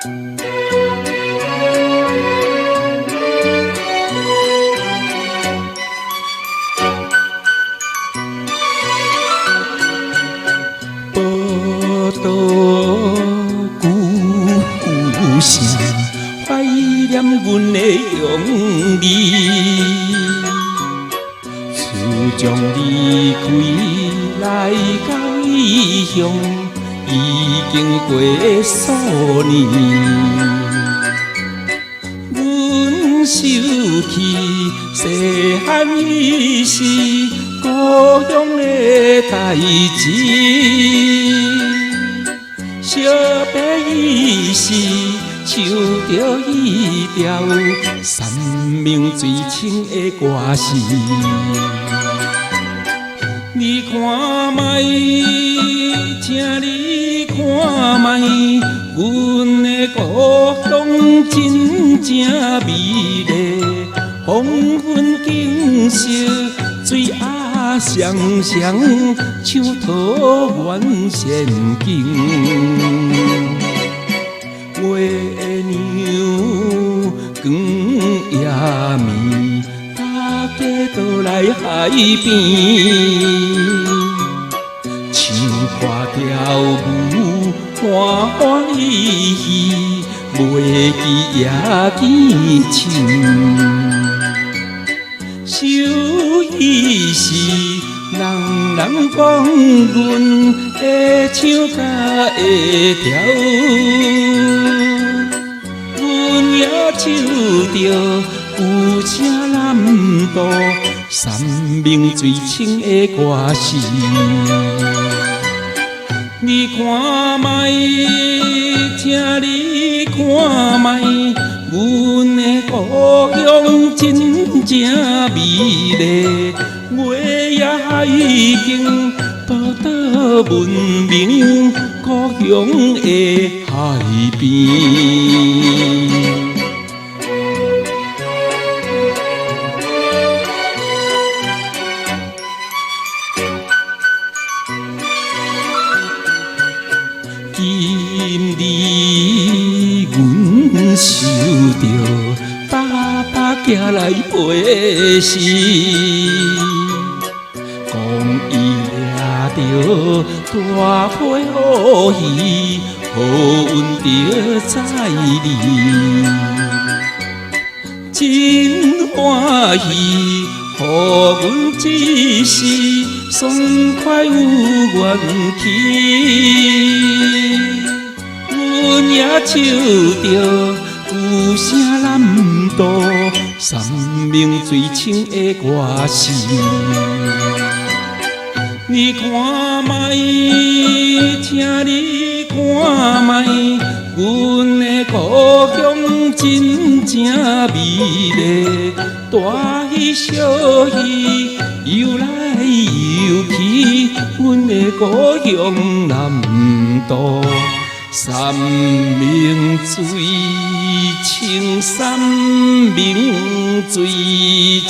故乡怀念阮的乡里，自从离开来到异乡，已经过数年。阮想起细汉伊时故乡的代志。小白伊时，唱着一条山明水清的歌词。你看卖，请你看卖，阮的故乡真正美丽，黄昏景色水鸭双双，像桃源仙境。月娘光夜暝，大家都来海边，唱歌跳舞，欢欢喜喜，袂记也记情。想伊时，人人讲阮会唱甲会跳，阮也唱着有声南渡山明水清的歌词。你看卖，请你看卖，阮的故乡真正美丽，月夜海景，宝岛文明，故乡的海边。今日阮想着爸爸寄来陪诗，讲伊抓着大花好鱼，好运着在里，真欢喜，予阮一时爽快有元气。阮也唱着有声南渡山明水清的歌词。你看卖，请你看卖，阮的故乡真正美丽，大喜小喜游来游去，阮的故乡南渡山明水清，山明水清。